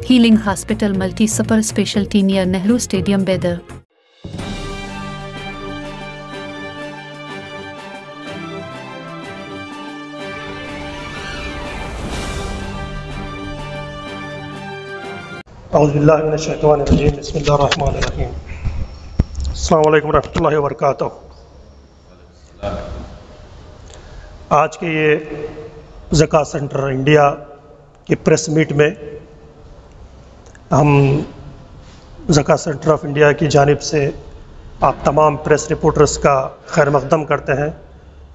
Healing Hospital Multi Super Specialty near Nehru Stadium, Bedar. औज़ुबिल्लाहि मिनश्शैतानिर्रजीम बिस्मिल्लाहिर्रहमानिर्रहीम। अस्सलामु अलैकुम रहमतुल्लाहि व बरकातुहू। आज के ये ज़कात सेंटर इंडिया की प्रेस मीट में हम ज़कात सेंटर ऑफ इंडिया की जानिब से आप तमाम प्रेस रिपोर्टर्स का खैर मक़दम करते हैं,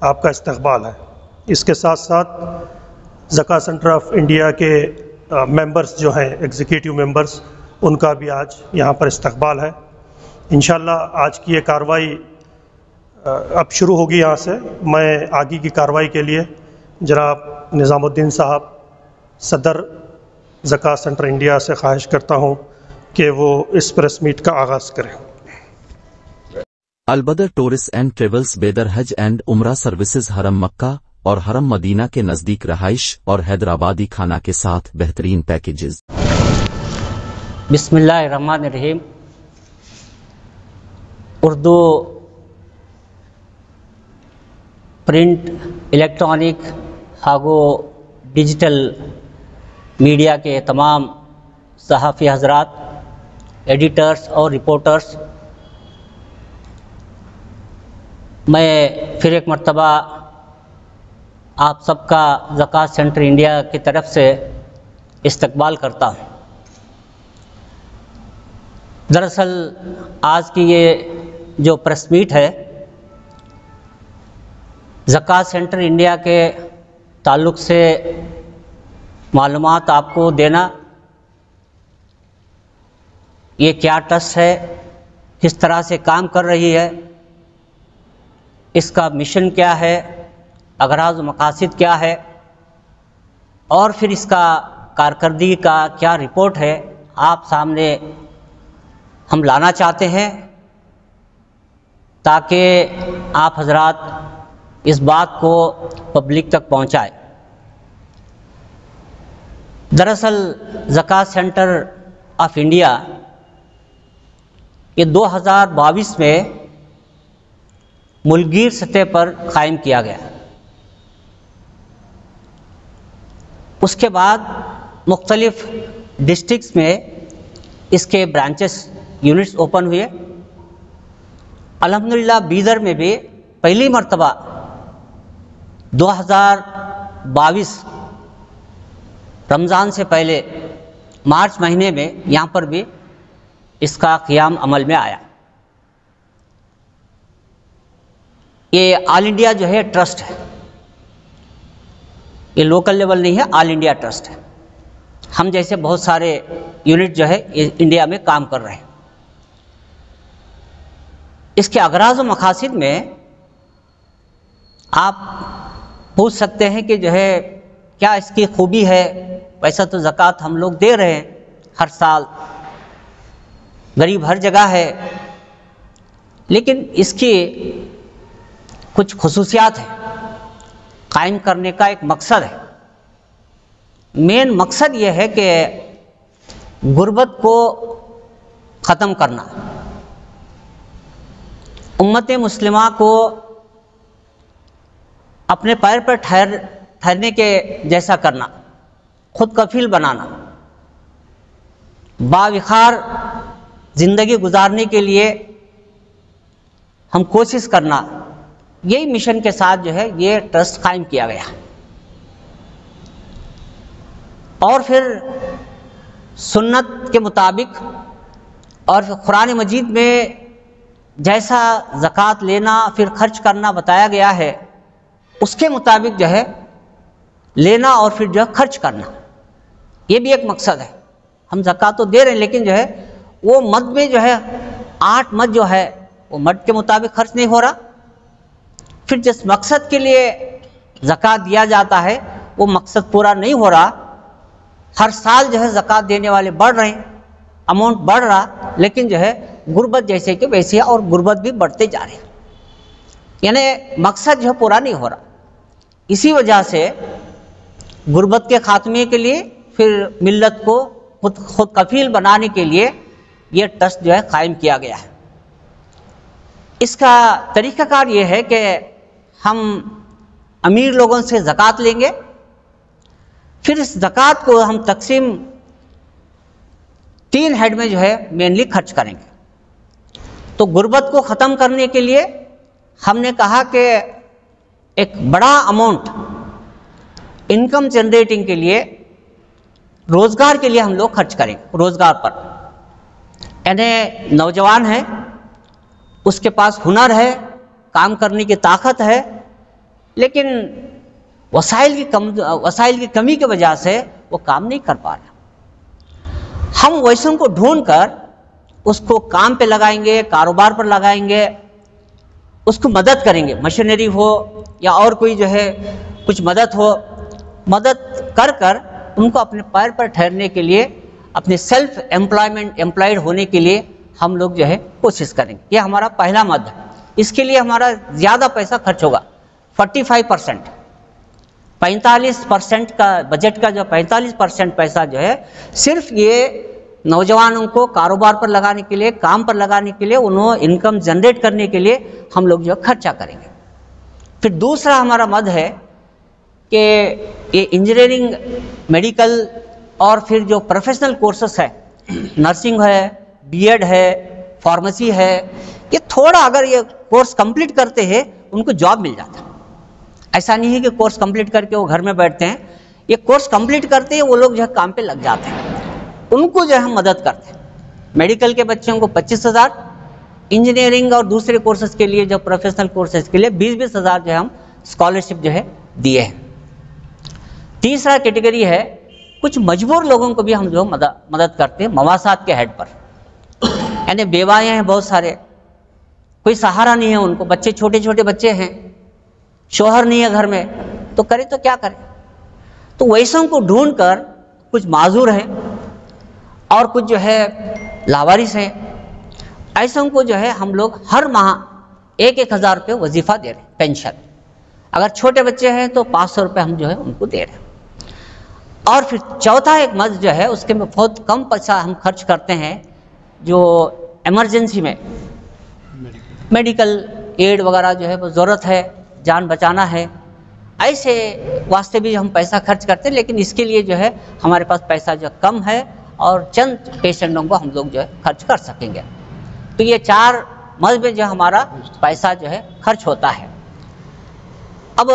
आपका इस्तक़बाल है। इसके साथ साथ ज़कात सेंटर ऑफ इंडिया के मेंबर्स जो हैं, एग्जीक्यूटिव मेंबर्स, उनका भी आज यहाँ पर इस्तक़बाल है। इंशाअल्लाह आज की ये कार्रवाई अब शुरू होगी। यहाँ से मैं आगे की कार्रवाई के लिए जनाब निज़ामुद्दीन साहब, सदर ज़कात सेंटर इंडिया से ख्वाहिश करता हूँ कि वो इस प्रेस मीट का आगाज़ करें। अलबदर टूरिस्ट एंड ट्रेवल्स बेदर हज एंड उम्रा सर्विसेज हरम मक्का और हरम मदीना के नज़दीक रहाइश और हैदराबादी खाना के साथ बेहतरीन पैकेजेस। बिस्मिल्लाहिर्रहमानिर्रहीम। उर्दू प्रिंट, इलेक्ट्रॉनिक हागो डिजिटल मीडिया के तमाम सहाफ़ी हज़रात, एडिटर्स और रिपोर्टर्स, मैं फिर एक मर्तबा आप सबका ज़कात सेंटर इंडिया की तरफ से इस्तकबाल करता हूँ। दरअसल आज की ये जो प्रेस मीट है, ज़कात सेंटर इंडिया के ताल्लुक़ से मालूमात आपको देना, ये क्या ट्रस्ट है, किस तरह से काम कर रही है, इसका मिशन क्या है, अगराज़ मकासिद क्या है, और फिर इसका कारकर्दगी का क्या रिपोर्ट है, आप सामने हम लाना चाहते हैं ताकि आप हजरात इस बात को पब्लिक तक पहुंचाए। दरअसल ज़कात सेंटर ऑफ इंडिया ये 2022 में मुल्कगीर सतह पर कायम किया गया। उसके बाद मुख्तलिफ डिस्ट्रिक्ट्स में इसके ब्रांचेस, यूनिट्स ओपन हुए। अल्हम्दुलिल्लाह बीदर में भी पहली मर्तबा 2022 रमज़ान से पहले मार्च महीने में यहाँ पर भी इसका क़ियाम अमल में आया। ये ऑल इंडिया जो है ट्रस्ट है, ये लोकल लेवल नहीं है, ऑल इंडिया ट्रस्ट है। हम जैसे बहुत सारे यूनिट जो है इंडिया में काम कर रहे हैं। इसके अगराज़ व मकासिद में आप पूछ सकते हैं कि जो है क्या इसकी खूबी है। वैसा तो ज़कात हम लोग दे रहे हैं हर साल, गरीब हर जगह है, लेकिन इसकी कुछ खुसूसियात है। कायम करने का एक मकसद है। मेन मकसद ये है कि गुर्बत को ख़त्म करना, उम्मत मुस्लिमा को अपने पैर पर ठहरने के जैसा करना, खुद कफील बनाना, बावखार ज़िंदगी गुजारने के लिए हम कोशिश करना, यही मिशन के साथ जो है ये ट्रस्ट कायम किया गया। और फिर सुन्नत के मुताबिक और फिर कुरान मजीद में जैसा ज़कात लेना फिर खर्च करना बताया गया है, उसके मुताबिक जो है लेना और फिर जो है खर्च करना, ये भी एक मकसद है। हम ज़कात तो दे रहे हैं, लेकिन जो है वो मद में जो है 8 मद जो है वो मद के मुताबिक खर्च नहीं हो रहा। फिर जिस मकसद के लिए ज़कात दिया जाता है वो मकसद पूरा नहीं हो रहा। हर साल जो है ज़कात देने वाले बढ़ रहे हैं, अमाउंट बढ़ रहा, लेकिन जो है गुर्बत जैसे कि वैसे और गुर्बत भी बढ़ते जा रहे हैं, यानी मकसद जो है पूरा नहीं हो रहा। इसी वजह से गुर्बत के खात्मे के लिए फिर मिल्लत को खुद कफील बनाने के लिए ये ट्रस्ट जो है कायम किया गया है। इसका तरीक़ाकार ये है कि हम अमीर लोगों से ज़कात लेंगे, फिर इस ज़कात को हम तकसीम 3 हेड में जो है मेनली खर्च करेंगे। तो गुर्बत को ख़त्म करने के लिए हमने कहा कि एक बड़ा अमाउंट इनकम जनरेटिंग के लिए, रोज़गार के लिए हम लोग खर्च करेंगे, रोज़गार पर। यानी नौजवान है, उसके पास हुनर है, काम करने की ताकत है, लेकिन वसाइल की कमी की वजह से वो काम नहीं कर पा रहा। हम वैसों को ढूंढकर उसको काम पे लगाएंगे, कारोबार पर लगाएंगे, उसको मदद करेंगे, मशीनरी हो या और कोई जो है कुछ मदद हो, मदद कर कर उनको अपने पैर पर ठहरने के लिए, अपने सेल्फ एम्प्लॉयड होने के लिए हम लोग जो है कोशिश करेंगे। ये हमारा पहला मद है। इसके लिए हमारा ज़्यादा पैसा खर्च होगा, 45%, 45% का बजट का जो 45% पैसा जो है सिर्फ ये नौजवानों को कारोबार पर लगाने के लिए, काम पर लगाने के लिए, उन्होंने इनकम जनरेट करने के लिए हम लोग जो खर्चा करेंगे। फिर दूसरा हमारा मद है कि ये इंजीनियरिंग, मेडिकल और फिर जो प्रोफेशनल कोर्सेस है, नर्सिंग है, बीएड है, फार्मेसी है, ये थोड़ा अगर ये कोर्स कंप्लीट करते हैं उनको जॉब मिल जाता है। ऐसा नहीं है कि कोर्स कंप्लीट करके वो घर में बैठते हैं, ये कोर्स कंप्लीट करते हैं वो लोग जो है काम पे लग जाते हैं, उनको जो है हम मदद करते हैं। मेडिकल के बच्चों को 25,000, इंजीनियरिंग और दूसरे कोर्सेज के लिए, जो प्रोफेशनल कोर्सेज के लिए 20-20 हज़ार जो है हम स्कॉलरशिप जो है दिए हैं। तीसरा कैटेगरी है कुछ मजबूर लोगों को भी हम जो मदद करते हैं मवासात के हेड पर। यानी बेवाएँ हैं बहुत सारे, कोई सहारा नहीं है उनको, बच्चे छोटे छोटे बच्चे हैं, शोहर नहीं है घर में, तो करें तो क्या करें। तो वैसों को ढूंढ कर, कुछ माजूर हैं और कुछ जो है लावारिस हैं, ऐसों को जो है हम लोग हर माह 1-1 हज़ार रुपये वजीफ़ा दे रहे हैं, पेंशन। अगर छोटे बच्चे हैं तो 500 रुपये हम जो है उनको दे रहे हैं। और फिर चौथा एक मद जो है उसके में बहुत कम पैसा हम खर्च करते हैं, जो इमरजेंसी में मेडिकल एड वगैरह जो है वो ज़रूरत है, जान बचाना है, ऐसे वास्ते भी हम पैसा खर्च करते हैं। लेकिन इसके लिए जो है हमारे पास पैसा जो कम है और चंद पेशेंटों को हम लोग जो है खर्च कर सकेंगे। तो ये 4 मद में जो हमारा पैसा जो है खर्च होता है। अब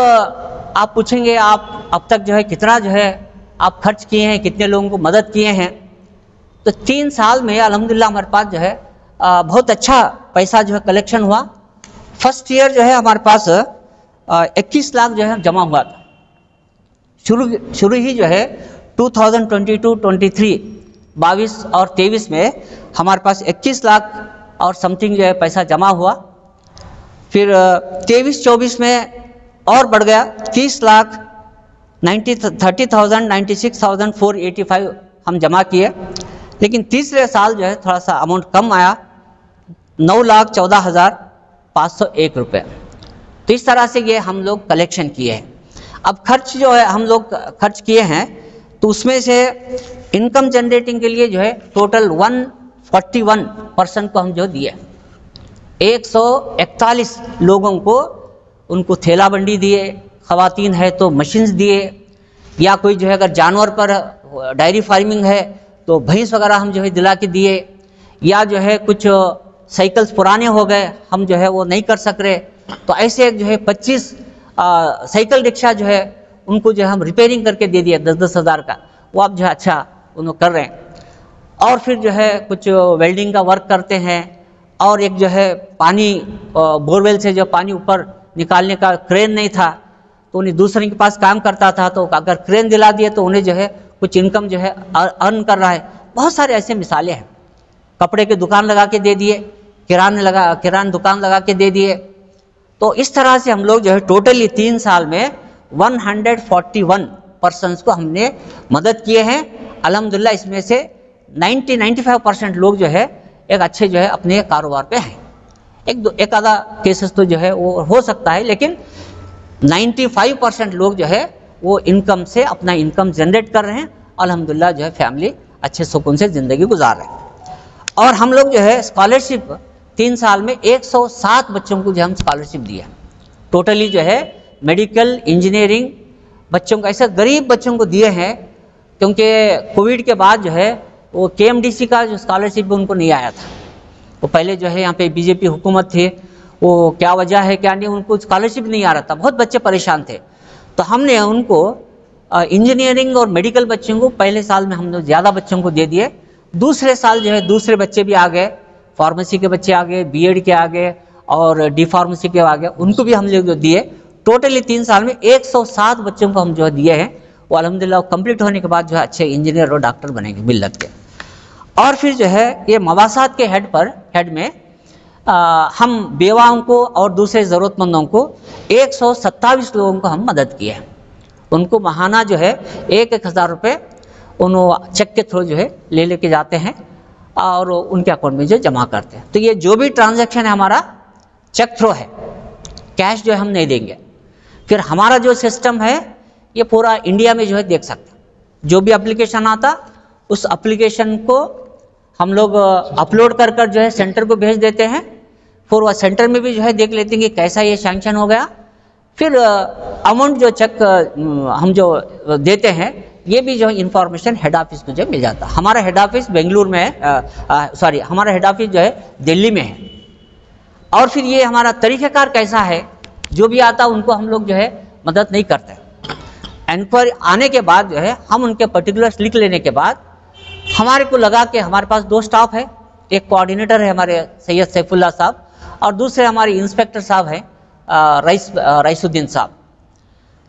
आप पूछेंगे आप अब तक जो है कितना जो है आप खर्च किए हैं, कितने लोगों को मदद किए हैं। तो 3 साल में अल्हम्दुलिल्लाह हमारे पास जो है बहुत अच्छा पैसा जो है कलेक्शन हुआ। फर्स्ट ईयर जो है हमारे पास 21 लाख जो है जमा हुआ था। शुरू ही जो है 2022-23 22 और 23 में हमारे पास 21 लाख और समथिंग जो है पैसा जमा हुआ। फिर 23-24 में और बढ़ गया, 30 लाख 96,485 हम जमा किए। लेकिन तीसरे साल जो है थोड़ा सा अमाउंट कम आया, 9,14,501 रुपये। तो इस तरह से ये हम लोग कलेक्शन किए हैं। अब खर्च जो है हम लोग खर्च किए हैं, तो उसमें से इनकम जनरेटिंग के लिए जो है टोटल 141% को हम जो दिए, 141 लोगों को उनको थैला बंडी दिए, ख़वातीन है तो मशीन्स दिए, या कोई जो है अगर जानवर पर डायरी फार्मिंग है तो भैंस वगैरह हम जो है दिला के दिए, या जो है कुछ साइकिल्स पुराने हो गए हम जो है वो नहीं कर सक रहे, तो ऐसे जो है 25 साइकिल रिक्शा जो है उनको जो है हम रिपेयरिंग करके दे दिया 10-10 हज़ार का, वो आप जो है अच्छा उनको कर रहे हैं। और फिर जो है कुछ वेल्डिंग का वर्क करते हैं, और एक जो है पानी बोरवेल से जो पानी ऊपर निकालने का क्रेन नहीं था तो उन्हें दूसरे के पास काम करता था, तो अगर क्रेन दिला दिए तो उन्हें जो है कुछ इनकम जो है अर्न कर रहा है। बहुत सारे ऐसे मिसालें हैं। कपड़े की दुकान लगा के दे दिए, किराना दुकान लगा के दे दिए। तो इस तरह से हम लोग जो है टोटली 3 साल में 141 पर्सन्स को हमने मदद किए हैं। अल्हम्दुलिल्लाह इसमें से 90-95% लोग जो है एक अच्छे जो है अपने कारोबार पे हैं। एक आधा केसेस तो जो है वो हो सकता है, लेकिन 95% लोग जो है वो इनकम से अपना इनकम जनरेट कर रहे हैं। अल्हम्दुलिल्लाह जो है फैमिली अच्छे सुकून से ज़िंदगी गुजार रहे हैं। और हम लोग जो है स्कॉलरशिप 3 साल में 107 बच्चों को जो हम स्कॉलरशिप दिया, टोटली जो है मेडिकल इंजीनियरिंग बच्चों को, ऐसे गरीब बच्चों को दिए हैं, क्योंकि कोविड के बाद जो है वो KMDC का जो स्कॉलरशिप भी उनको नहीं आया था। वो पहले जो है यहाँ पे बीजेपी हुकूमत थी, वो क्या वजह है क्या नहीं, उनको स्कॉलरशिप नहीं आ रहा था, बहुत बच्चे परेशान थे। तो हमने उनको इंजीनियरिंग और मेडिकल बच्चों को पहले साल में हम लोग ज़्यादा बच्चों को दे दिए, दूसरे साल जो है दूसरे बच्चे भी आ गए, फार्मेसी के बच्चे आ गए, BEd के आ गए और D फार्मेसी के आ गए, उनको भी हम लोग जो दिए। टोटली 3 साल में 107 बच्चों को हम जो दिए हैं, वो अल्हम्दुलिल्लाह कंप्लीट होने के बाद जो है अच्छे इंजीनियर और डॉक्टर बनेंगे मिल्लत के। और फिर जो है ये मवासात के हेड में हम बेवाओं को और दूसरे ज़रूरतमंदों को 127 लोगों को हम मदद किए हैं। उनको महाना जो है 1,000 रुपये उन्होंने चेक के थ्रू जो है लेके जाते हैं और उनके अकाउंट में जो जमा करते हैं। तो ये जो भी ट्रांजैक्शन है हमारा चेक थ्रू है, कैश जो है हम नहीं देंगे। फिर हमारा जो सिस्टम है ये पूरा इंडिया में जो है देख सकते हैं, जो भी एप्लीकेशन आता उस एप्लीकेशन को हम लोग अपलोड कर कर जो है सेंटर को भेज देते हैं। फिर वह सेंटर में भी जो है देख लेते हैं कि कैसा ये सैंक्शन हो गया। फिर अमाउंट जो चेक हम जो देते हैं ये भी जो है इंफॉर्मेशन हेड ऑफिस को जो मिल जाता है। हमारा हेड ऑफिस बेंगलुरु में है, हमारा हेड ऑफिस जो है दिल्ली में है। और फिर ये हमारा तरीक़ेकार कैसा है, जो भी आता उनको हम लोग जो है मदद नहीं करते। इंक्वायरी आने के बाद जो है हम उनके पर्टिकुलर्स लिख लेने के बाद हमारे को लगा कि हमारे पास 2 स्टाफ है, एक कोऑर्डिनेटर है हमारे सैयद सैफुल्लाह साहब और दूसरे हमारे इंस्पेक्टर साहब हैं रईसुद्दीन साहब।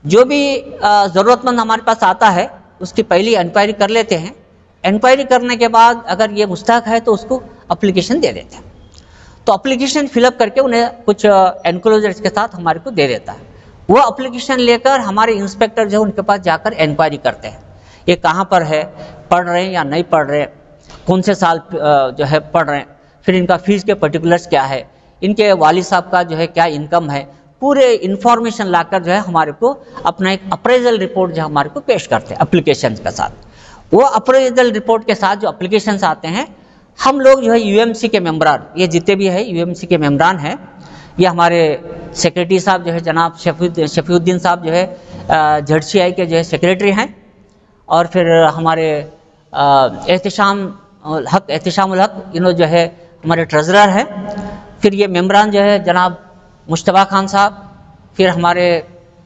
जो भी ज़रूरतमंद हमारे पास आता है उसकी पहली इंक्वायरी कर लेते हैं। इंक्वायरी करने के बाद अगर ये मुस्तहक है तो उसको एप्लीकेशन दे देते हैं। तो एप्लीकेशन फिलअप करके उन्हें कुछ एनक्लोजर्स के साथ हमारे को दे देता है। वो एप्लीकेशन लेकर हमारे इंस्पेक्टर जो है उनके पास जाकर इंक्वायरी करते हैं, ये कहाँ पर है, पढ़ रहे हैं या नहीं पढ़ रहे, कौन से साल जो है पढ़ रहे हैं, फिर इनका फीस के पर्टिकुलर्स क्या है, इनके वालिद साहब का जो है क्या इनकम है, पूरे इन्फॉर्मेशन लाकर जो है हमारे को अपना एक अप्रेजल रिपोर्ट जो हमारे को पेश करते हैं एप्लीकेशन के साथ। वो अप्रेजल रिपोर्ट के साथ जो एप्लीकेशन आते हैं हम लोग जो है UMC के मेम्बरान, ये जितने भी है UMC के मेम्बरान हैं, ये हमारे सेक्रेटरी साहब जो है जनाब शफीउद्दीन साहब जो है ZCI के जो है सेक्रेटरी हैं, और फिर हमारे एहतिशामुल हक इन्हों जो है हमारे ट्रेजरर हैं। फिर ये मेम्बरान जो है जनाब मुश्तबा खान साहब, फिर हमारे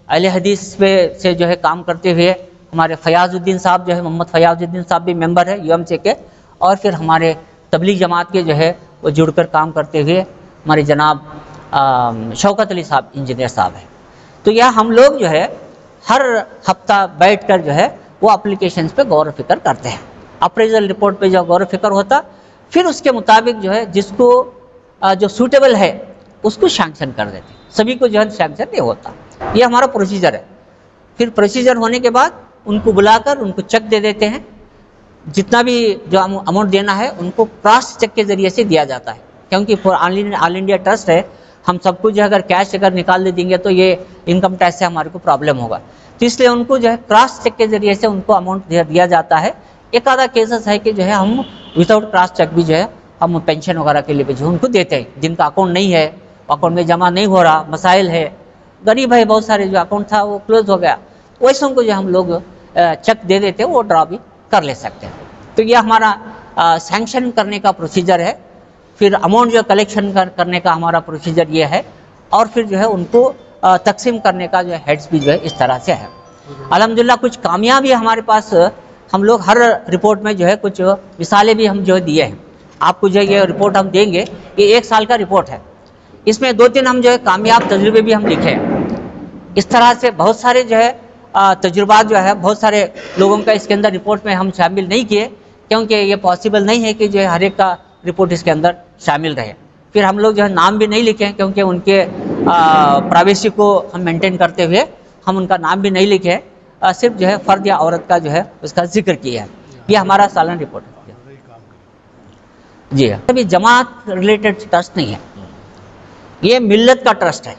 अहले हदीस पे से जो है काम करते हुए हमारे फयाजुद्दीन साहब जो है, मोहम्मद फयाजुद्दीन साहब भी मेंबर है UMC के, और फिर हमारे तबलीग जमात के जो है वो जुड़कर काम करते हुए हमारे जनाब शौकत अली साहब इंजीनियर साहब हैं। तो यह हम लोग जो है हर हफ्ता बैठकर जो है वो एप्लीकेशंस पे गौर फिक्र करते हैं। अप्रेजल रिपोर्ट पे जो गौर फिक्र होता, फिर उसके मुताबिक जो है जिसको जो सूटेबल है उसको सैंक्शन कर देते हैं। सभी को जो है सैंक्शन नहीं होता, ये हमारा प्रोसीजर है। फिर प्रोसीजर होने के बाद उनको बुलाकर उनको चेक दे देते हैं। जितना भी जो अमाउंट देना है उनको क्रॉस चेक के ज़रिए से दिया जाता है, क्योंकि ऑल इंडिया ट्रस्ट है, हम सब कुछ अगर कैश अगर निकाल दे देंगे तो ये इनकम टैक्स से हमारे को प्रॉब्लम होगा। तो इसलिए उनको जो है क्रॉस चेक के ज़रिए से उनको अमाउंट दिया जाता है। एक आधा केसेस है कि जो है हम विदाउट क्रॉस चेक भी जो है हम पेंशन वगैरह के लिए भी जो उनको देते हैं, जिनका अकाउंट नहीं है, अकाउंट में जमा नहीं हो रहा, मसाइल है, गरीब है, बहुत सारे जो अकाउंट था वो क्लोज हो गया, वैसों को जो हम लोग चेक दे देते हैं, वो ड्रा भी कर ले सकते हैं। तो ये हमारा सैंक्शन करने का प्रोसीजर है। फिर अमाउंट जो कलेक्शन करने का हमारा प्रोसीजर ये है, और फिर जो है उनको तकसीम करने का जो है हेड्स भी जो है इस तरह से है। अल्हम्दुलिल्लाह कुछ कामयाबी हमारे पास, हम लोग हर रिपोर्ट में जो है कुछ मिसालें भी हम जो है दिए हैं। आपको जो है ये रिपोर्ट हम देंगे, ये 1 साल का रिपोर्ट है, इसमें 2-3 हम जो है कामयाब तजुर्बे भी हम लिखे हैं। इस तरह से बहुत सारे जो है तजुर्बात जो है बहुत सारे लोगों का इसके अंदर रिपोर्ट में हम शामिल नहीं किए, क्योंकि ये पॉसिबल नहीं है कि जो है हर एक का रिपोर्ट इसके अंदर शामिल रहे। फिर हम लोग जो है नाम भी नहीं लिखे, क्योंकि उनके प्राइवेसी को हम मेंटेन करते हुए हम उनका नाम भी नहीं लिखे, सिर्फ जो है फ़र्द या औरत का जो है उसका जिक्र किया है। ये हमारा सालाना रिपोर्ट है। जी हाँ, अभी जमात रिलेटेड ट्रस्ट नहीं है, ये मिल्लत का ट्रस्ट है।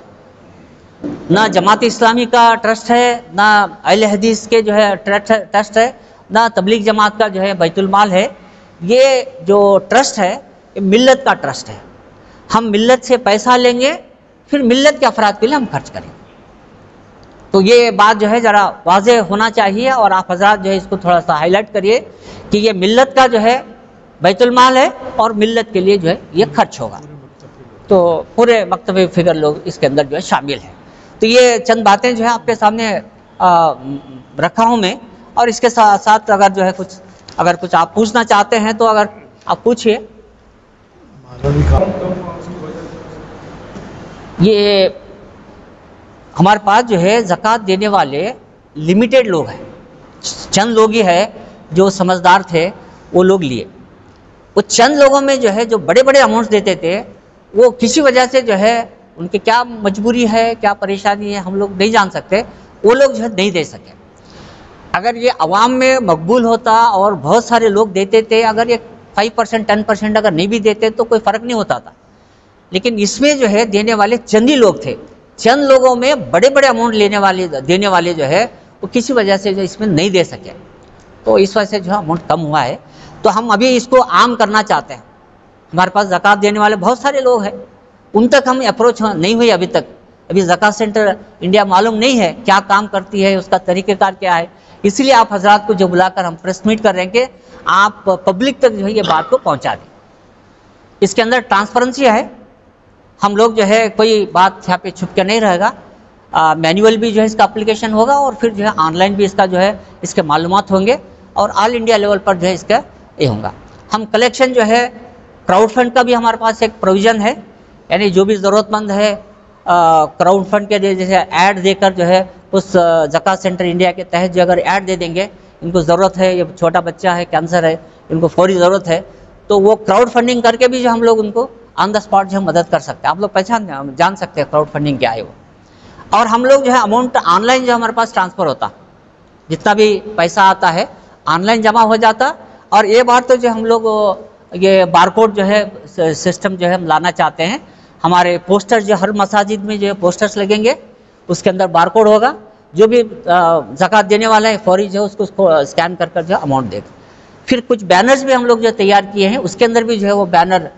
ना जमात इस्लामी का ट्रस्ट है, ना अहले हदीस के जो है ट्रस्ट है, ना तबलीग जमात का जो है बैतुल माल है। ये जो ट्रस्ट है ये मिल्लत का ट्रस्ट है। हम मिल्लत से पैसा लेंगे, फिर मिल्लत के अफराद के लिए हम खर्च करेंगे। तो ये बात जो है ज़रा वाज़ेह होना चाहिए और आप हज़रात जो है इसको थोड़ा सा हाईलाइट करिए कि ये मिल्लत का जो है बैतुल माल है और मिल्लत के लिए जो है ये खर्च होगा। तो पूरे मकतब फिगर लोग इसके अंदर जो है शामिल हैं। तो ये चंद बातें जो है आपके सामने रखा हूँ मैं, और इसके साथ साथ अगर कुछ आप पूछना चाहते हैं तो अगर आप पूछिए। ये हमारे पास जो है ज़कात देने वाले लिमिटेड लोग हैं, चंद लोग ही है जो समझदार थे वो लोग लिए। वो चंद लोगों में जो है जो बड़े बड़े अमाउंट्स देते थे, वो किसी वजह से जो है उनकी क्या मजबूरी है, क्या परेशानी है, हम लोग नहीं जान सकते, वो लोग जो है नहीं दे सके। अगर ये अवाम में मकबूल होता और बहुत सारे लोग देते थे, अगर ये 5% 10% अगर नहीं भी देते तो कोई फ़र्क नहीं होता था। लेकिन इसमें जो है देने वाले चंद ही लोग थे। चंद लोगों में बड़े बड़े अमाउंट देने वाले जो है वो किसी वजह से जो इसमें नहीं दे सके, तो इस वजह से जो अमाउंट कम हुआ है। तो हम अभी इसको आम करना चाहते हैं। हमारे पास ज़कात देने वाले बहुत सारे लोग हैं, उन तक हम अप्रोच नहीं हुई अभी तक। अभी ज़कात सेंटर इंडिया मालूम नहीं है क्या काम करती है, उसका तरीक़ेकार क्या है। इसलिए आप हजरात को जो बुलाकर हम प्रेस मीट कर रहे हैं कि आप पब्लिक तक जो है ये बात को पहुंचा दें। इसके अंदर ट्रांसपेरेंसी है, हम लोग जो है कोई बात यहाँ पे छुप के नहीं रहेगा। मैनुअल भी जो है इसका एप्लीकेशन होगा और फिर जो है ऑनलाइन भी इसका जो है इसके मालूमात होंगे और ऑल इंडिया लेवल पर जो है इसका ये होगा। हम कलेक्शन जो है क्राउड फंड का भी हमारे पास एक प्रोविज़न है, यानी जो भी ज़रूरतमंद है क्राउड फंड के जैसे ऐड देकर जो है उस ज़कात सेंटर इंडिया के तहत जो अगर ऐड दे देंगे, इनको ज़रूरत है, ये छोटा बच्चा है, कैंसर है, इनको फौरी ज़रूरत है, तो वो क्राउड फंडिंग करके भी जो हम लोग उनको ऑन द स्पॉट जो मदद कर सकते हैं। आप लोग जान सकते हैं क्राउड फंडिंग क्या है वो। और हम लोग जो है अमाउंट ऑनलाइन जो हमारे पास ट्रांसफ़र होता, जितना भी पैसा आता है ऑनलाइन जमा हो जाता। और ये बार तो जो हम लोग ये बारकोड जो है सिस्टम जो है हम लाना चाहते हैं। हमारे पोस्टर्स जो हर मसाजिद में जो है पोस्टर्स लगेंगे, उसके अंदर बारकोड होगा, जो भी ज़कात देने वाला है फौरी जो है उसको स्कैन कर जो अमाउंट देगा। फिर कुछ बैनर्स भी हम लोग जो तैयार किए हैं, उसके अंदर भी जो है वो बैनर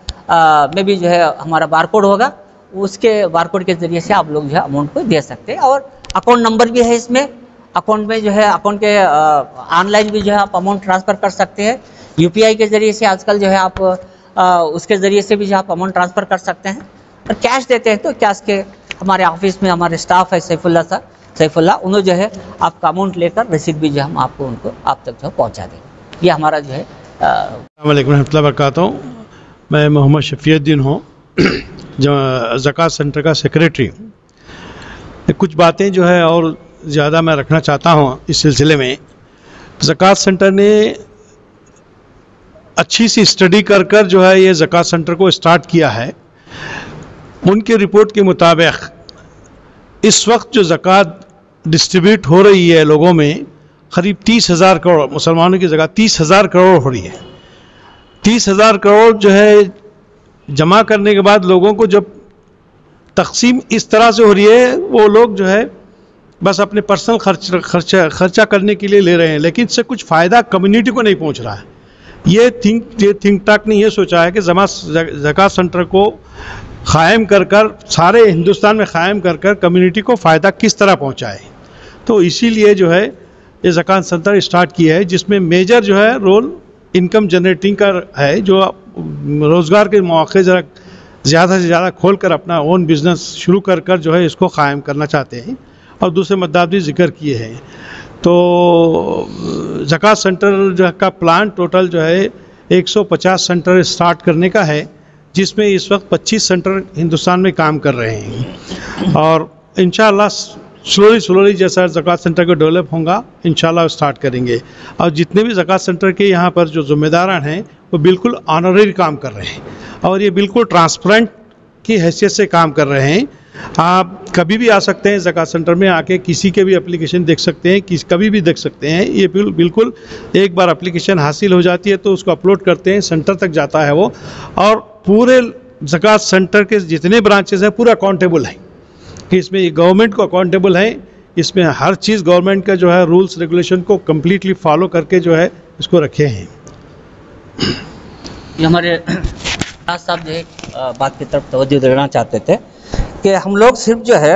में भी जो है हमारा बारकोड होगा, उसके बारकोड के ज़रिए से आप लोग जो है अमाउंट को दे सकते हैं। और अकाउंट नंबर भी है इसमें, अकाउंट में जो है अकाउंट के ऑनलाइन भी जो है आप अमाउंट ट्रांसफ़र कर सकते हैं। यूपीआई के ज़रिए से आजकल जो है आप उसके ज़रिए से भी जो आप अमाउंट ट्रांसफ़र कर सकते हैं। और कैश देते हैं तो कैश के हमारे ऑफिस में हमारे स्टाफ है सैफुल्ला, उन्होंने जो है आपका अमाउंट लेकर रसीद भी जो हम आपको उनको आप तक जो पहुँचा देंगे। ये हमारा जो है। अस्सलाम वालेकुम रहमतुल्लाहि व बरकातहू। मैं मोहम्मद शफीउद्दीन हूँ, जो ज़कात सेंटर का सेक्रेटरी हूँ। कुछ बातें जो है और ज़्यादा मैं रखना चाहता हूँ इस सिलसिले में। ज़कात सेंटर ने अच्छी सी स्टडी कर जो है ये ज़कात सेंटर को स्टार्ट किया है। उनके रिपोर्ट के मुताबिक इस वक्त जो ज़कात डिस्ट्रीब्यूट हो रही है लोगों में, करीब 30,000 करोड़, मुसलमानों की ज़कात 30,000 करोड़ हो रही है। 30,000 करोड़ जो है जमा करने के बाद लोगों को जब तकसीम इस तरह से हो रही है, वो लोग जो है बस अपने पर्सनल खर्चा करने के लिए ले रहे हैं, लेकिन इससे कुछ फ़ायदा कम्युनिटी को नहीं पहुंच रहा है। ये थिंक टैंक ने ये सोचा है कि ज़कात सेंटर को क़ायम कर सारे हिंदुस्तान में क़ायम कर कम्युनिटी को फ़ायदा किस तरह पहुंचाए। तो इसीलिए जो है ये ज़कात सेंटर स्टार्ट किया है, जिसमें मेजर जो है रोल इनकम जनरेटिंग का है, जो रोज़गार के मौके ज़्यादा से ज़्यादा खोल कर अपना ओन बिज़नेस शुरू कर जो है इसको क़ायम करना चाहते हैं। और दूसरे मद्दात भी जिक्र किए हैं। तो ज़कात सेंटर जो का प्लान टोटल जो है 150 सेंटर स्टार्ट करने का है, जिसमें इस वक्त 25 सेंटर हिंदुस्तान में काम कर रहे हैं। और इंशाअल्लाह स्लोली जैसा ज़कात सेंटर को डेवलप होगा इंशाअल्लाह स्टार्ट करेंगे। और जितने भी ज़कात सेंटर के यहाँ पर जो ज़िम्मेदारान हैं वो बिल्कुल ऑनररी काम कर रहे हैं और ये बिल्कुल ट्रांसपेरेंट की हैसियत से काम कर रहे हैं। आप कभी भी आ सकते हैं ज़कात सेंटर में, आके किसी के भी एप्लीकेशन देख सकते हैं, कभी भी देख सकते हैं। ये बिल्कुल एक बार एप्लीकेशन हासिल हो जाती है तो उसको अपलोड करते हैं, सेंटर तक जाता है वो, और पूरे ज़कात सेंटर के जितने ब्रांचेस हैं पूरा अकाउंटेबल हैं कि इसमें गवर्नमेंट को अकाउंटेबल है इसमें हर चीज़ गवर्नमेंट का जो है रूल्स रेगुलेशन को कम्प्लीटली फॉलो करके जो है इसको रखे हैं। ये हमारे साहब जो है बात की तरफ तवज्जो देना चाहते थे कि हम लोग सिर्फ जो है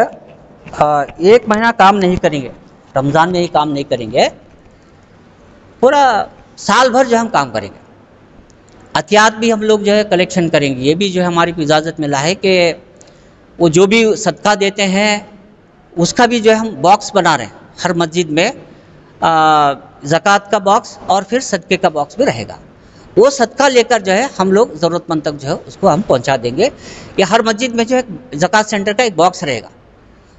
1 महीना काम नहीं करेंगे, रमज़ान में ही काम नहीं करेंगे, पूरा साल भर जो हम काम करेंगे। अतियात भी हम लोग जो है कलेक्शन करेंगे। ये भी जो है हमारी को इजाज़त मिला है कि वो जो भी सदका देते हैं उसका भी जो है हम बॉक्स बना रहे हैं। हर मस्जिद में ज़कात का बॉक्स और फिर सदक़े का बॉक्स भी रहेगा। वो सदका लेकर जो है हम लोग ज़रूरतमंद तक जो है उसको हम पहुंचा देंगे। या हर मस्जिद में जो है ज़कात सेंटर का एक बॉक्स रहेगा,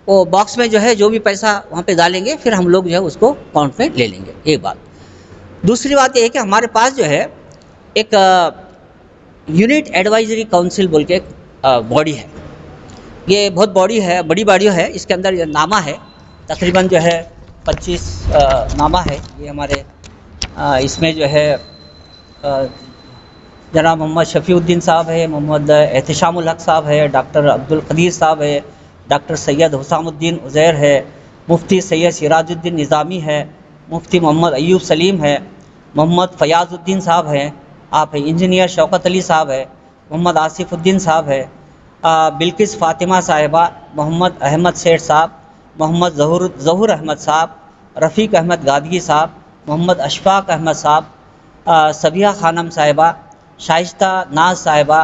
वो बॉक्स में जो है जो भी पैसा वहाँ पे डालेंगे फिर हम लोग जो है उसको अकाउंट में ले लेंगे। एक बात। दूसरी बात ये है कि हमारे पास जो है एक यूनिट एडवाइजरी काउंसिल बोल के एक बॉडी है। ये बहुत बड़ी बॉडी है। इसके अंदर ये नामा है, तकरीबन जो है 25 नामा है। ये हमारे इसमें जो है जनाब मोहम्मद शफीउद्दीन साहब है, मोहम्मद एहतिशामुल हक साहब है, डॉक्टर अब्दुल कदीर साहब है, डॉक्टर सैयद हुसामुद्दीन उज़ैर है, मुफ्ती सैयद सिराजुद्दीन निज़ामी है, मुफ्ती मोहम्मद अयूब सलीम है, मोहम्मद फ़याज़ुद्दीन साहब हैं, आप हैं, इंजीनियर शौकत अली साहब है, मोहम्मद आसिफुद्दीन साहब है, बिल्किस फ़ातिमा साहिबा, मोहम्मद अहमद सेठ साहब, मोहम्मद ज़हूर अहमद साहब, रफ़ीक अहमद गादगी साहब, मोहम्मद अशफाक अहमद साहब, सबिया खानम साहिबा, शाइस्ता नाज साहिबा,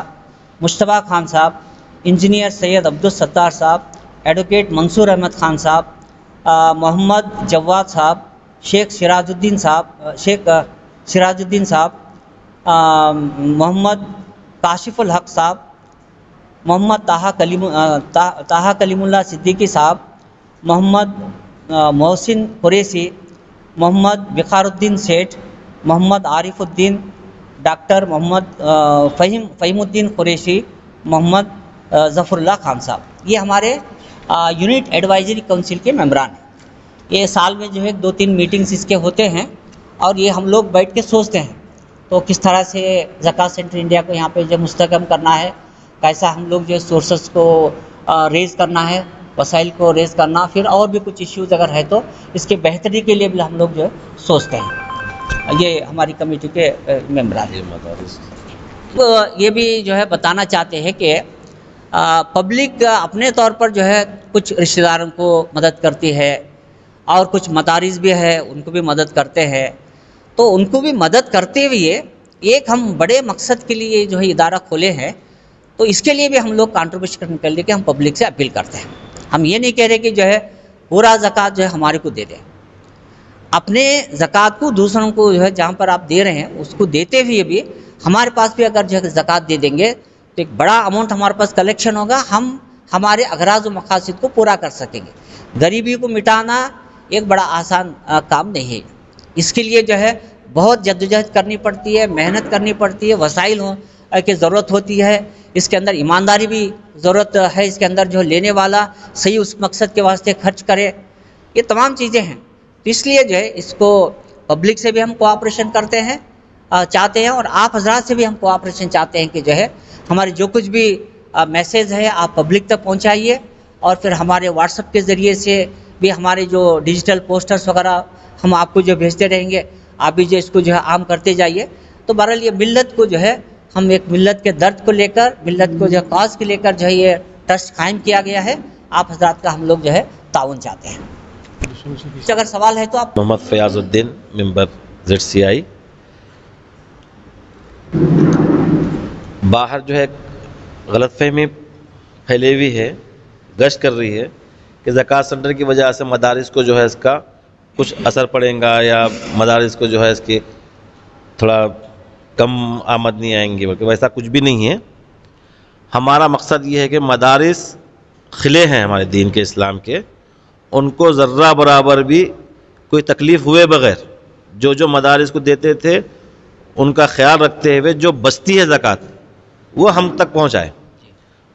मुश्तबा खान साहब, इंजीनियर सैयद अब्दुल सत्तार साहब, एडवोकेट मंसूर अहमद खान साहब, मोहम्मद जवाद साहब, शेख सिराजुद्दीन साहब, मोहम्मद काशिफुल हक साहब, मोहम्मद ताहा कलीमुल्लाह सिद्दीकी साहब, मोहम्मद मोहसिन कुरैशी, मोहम्मद बिखारुद्दीन सेठ, मोहम्मद आरिफुद्दीन, डॉक्टर मोहम्मद फ़हीमुद्दीन कुरैशी, मोहम्मद ज़फ़रुल्लाह खान साहब। ये हमारे यूनिट एडवाइजरी काउंसिल के मेंबरान हैं। ये साल में जो है 2-3 मीटिंग्स इसके होते हैं और ये हम लोग बैठ के सोचते हैं तो किस तरह से ज़कात सेंटर इंडिया को यहाँ पे जो मुस्तकम करना है, कैसा हम लोग जो सोर्सेस को रेज़ करना है, वसाइल को रेज़ करना, फिर और भी कुछ इश्यूज़ अगर है तो इसके बेहतरी के लिए भी हम लोग जो है सोचते हैं। ये हमारी कमेटी के मेंबरान हैं। तो ये भी जो है बताना चाहते हैं कि पब्लिक अपने तौर पर जो है कुछ रिश्तेदारों को मदद करती है और कुछ मदारिस भी है उनको भी मदद करते हैं। तो उनको भी मदद करते हुए एक हम बड़े मकसद के लिए जो है इदारा खोले हैं, तो इसके लिए भी हम लोग कंट्रीब्यूशन करने के लिए हम पब्लिक से अपील करते हैं। हम ये नहीं कह रहे कि जो है पूरा ज़कात जो है हमारे को दे दें, अपने ज़कात को दूसरों को जो है जहाँ पर आप दे रहे हैं उसको देते हुए भी हमारे पास भी अगर जो है ज़कात दे देंगे तो एक बड़ा अमाउंट हमारे पास कलेक्शन होगा, हम हमारे अगराज़ व मकासद को पूरा कर सकेंगे। गरीबी को मिटाना एक बड़ा आसान काम नहीं है। इसके लिए जो है बहुत जद्दोजहद करनी पड़ती है, मेहनत करनी पड़ती है, वसाइल की ज़रूरत होती है, इसके अंदर ईमानदारी भी ज़रूरत है, इसके अंदर जो लेने वाला सही उस मकसद के वास्ते खर्च करे, ये तमाम चीज़ें हैं। तो इसलिए जो है इसको पब्लिक से भी हम कोऑपरेशन करते हैं चाहते हैं और आप हजरात से भी हम कोऑपरेशन चाहते हैं कि जो है हमारे जो कुछ भी मैसेज है आप पब्लिक तक पहुंचाइए और फिर हमारे व्हाट्सएप के ज़रिए से भी हमारे जो डिजिटल पोस्टर्स वगैरह हम आपको जो भेजते रहेंगे, आप भी जो इसको जो है आम करते जाइए। तो बहरहाल ये मिल्लत को जो है हम एक मिल्लत के दर्द को लेकर, मिल्लत को जो काज के लेकर जो है ये ट्रस्ट कायम किया गया है। आप हजरात का हम लोग जो है ताउन चाहते हैं। अगर सवाल है तो आप। Mohammad Fayazuddin member ZCI। बाहर जो है गलतफहमी फैली हुई है, गश्त कर रही है कि ज़कात सेंटर की वजह से मदारिस को जो है इसका कुछ असर पड़ेगा या मदारिस को जो है इसकी थोड़ा कम आमदनी आएंगी, बल्कि वैसा कुछ भी नहीं है। हमारा मकसद ये है कि मदारिस खिले हैं हमारे दीन के, इस्लाम के, उनको ज़र्रा बराबर भी कोई तकलीफ़ हुए बग़ैर जो जो मदारिस को देते थे उनका ख्याल रखते हुए जो बचती है ज़कात वो हम तक पहुँचाए।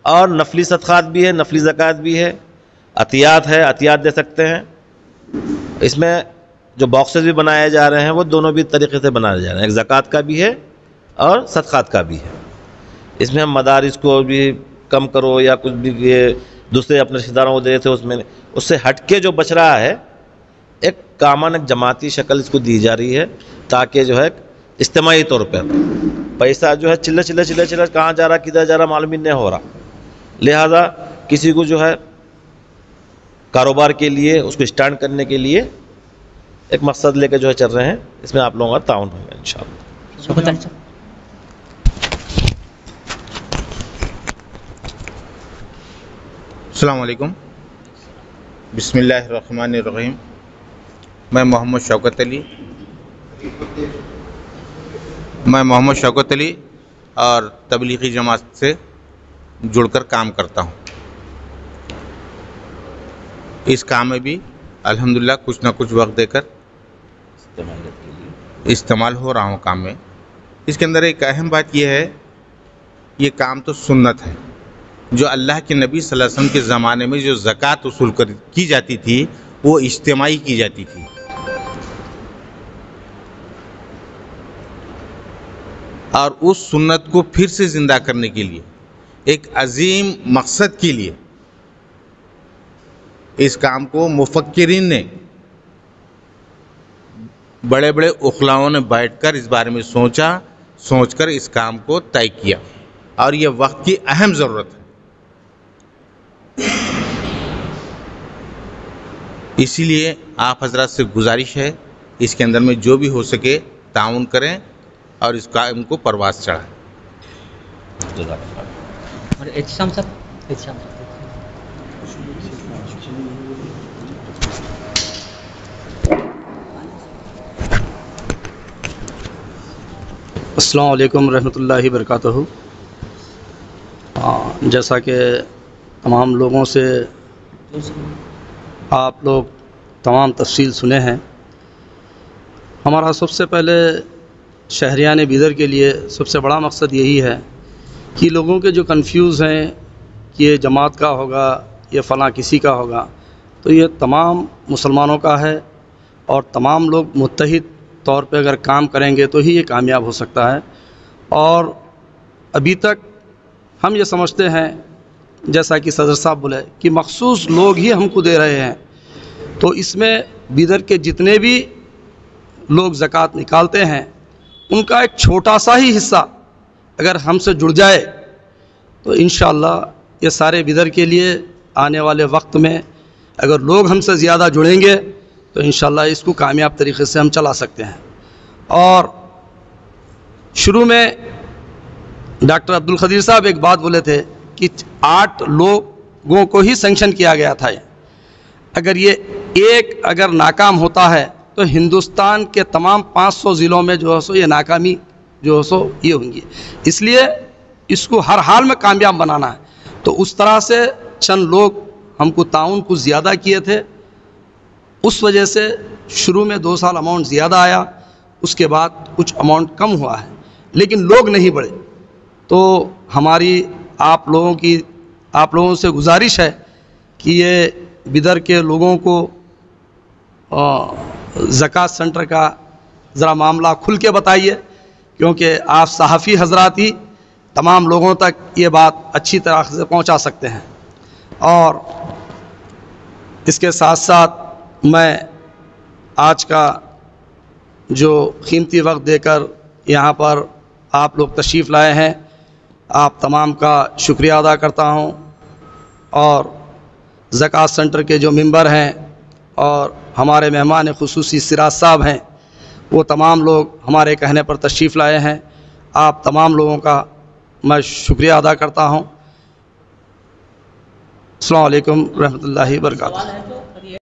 और नफली सदक़ात भी है, नफली ज़कात भी है, अतियात है, अतियात दे सकते हैं। इसमें जो बॉक्सेस भी बनाए जा रहे हैं वो दोनों भी तरीक़े से बनाए जा रहे हैं, एक ज़कात का भी है और सदक़ात का भी है। इसमें हम मदारिस को भी कम करो या कुछ भी ये दूसरे अपने रिश्तेदारों को दे रहे थे, उसमें उससे हटके जो बच रहा है एक कामन एक जमाती शक्ल इसको दी जा रही है, ताकि जो है इज्तिमाई तौर पर पैसा जो है चिल्ला कहाँ जा रहा किधर जा रहा मालूम ही नहीं हो रहा। लिहाजा किसी को जो है कारोबार के लिए उसको स्टैंड करने के लिए एक मकसद लेकर जो है चल रहे हैं, इसमें आप लोगों का ताउन होगा इंशाअल्लाह। अस्सलाम वालेकुम, बिस्मिल्लाहिर्रहमानिर्रहीम। मैं मोहम्मद शौकत अली और तबलीगी जमात से जुड़कर काम करता हूँ। इस काम में भी अल्हम्दुलिल्लाह कुछ ना कुछ वक्त देकर इस्तेमाल हो रहा हूँ काम में। इसके अंदर एक अहम बात यह है, ये काम तो सुन्नत है। जो अल्लाह के नबी सल्लल्लाहु अलैहि वसल्लम के ज़माने में जो ज़कात वसूल की जाती थी वो इज्तिमाई की जाती थी, और उस सुन्नत को फिर से ज़िंदा करने के लिए एक अजीम मकसद के लिए इस काम को मुफक्किरीन ने, बड़े बड़े उखलाओं ने बैठकर इस बारे में सोचकर इस काम को तय किया, और ये वक्त की अहम ज़रूरत है। इसीलिए आप हजरात से गुजारिश है, इसके अंदर में जो भी हो सके ताउन करें और इस काम को परवाज़ चढ़ाएं। अस्सलाम वालेकुम रहमतुल्लाहि बरकातहू। जैसा कि तमाम लोगों से आप लोग तमाम तफसील सुने हैं, हमारा सबसे पहले शहरियान बिदर के लिए सबसे बड़ा मकसद यही है कि लोगों के जो कंफ्यूज़ हैं कि ये जमात का होगा, ये फ़लाँ किसी का होगा, तो ये तमाम मुसलमानों का है, और तमाम लोग मुत्तहिद तौर पे अगर काम करेंगे तो ही ये कामयाब हो सकता है। और अभी तक हम ये समझते हैं, जैसा कि सदर साहब बोले, कि मखसूस लोग ही हमको दे रहे हैं, तो इसमें बिदर के जितने भी लोग ज़कात निकालते हैं उनका एक छोटा सा ही हिस्सा अगर हमसे जुड़ जाए तो इंशाअल्लाह ये सारे बिदर के लिए आने वाले वक्त में अगर लोग हमसे ज़्यादा जुड़ेंगे तो इंशाअल्लाह इसको कामयाब तरीक़े से हम चला सकते हैं। और शुरू में डॉक्टर अब्दुल खदीर साहब एक बात बोले थे कि 8 लोगों को ही सैंक्शन किया गया था। अगर ये एक अगर नाकाम होता है तो हिंदुस्तान के तमाम 500 ज़िलों में जो है सो ये नाकामी जो है सो ये होंगी, इसलिए इसको हर हाल में कामयाब बनाना है। तो उस तरह से चंद लोग हमको ताउन कुछ ज़्यादा किए थे, उस वजह से शुरू में 2 साल अमाउंट ज़्यादा आया, उसके बाद कुछ अमाउंट कम हुआ है, लेकिन लोग नहीं बढ़े। तो हमारी आप लोगों से गुजारिश है कि ये बिदर के लोगों को ज़कात सेंटर का ज़रा मामला खुल के बताइए, क्योंकि आप सहाफ़ी हजरात ही तमाम लोगों तक ये बात अच्छी तरह से पहुंचा सकते हैं। और इसके साथ साथ मैं आज का जो कीमती वक्त देकर यहाँ पर आप लोग तशरीफ़ लाए हैं, आप तमाम का शुक्रिया अदा करता हूँ। और ज़कात सेंटर के जो मेंबर हैं और हमारे मेहमान खुसूसी सिराज साहब हैं, वो तमाम लोग हमारे कहने पर तशरीफ़ लाए हैं। आप तमाम लोगों का मैं शुक्रिया अदा करता हूँ। अस्सलाम वालेकुम रहमतुल्लाहि व बरकातहू।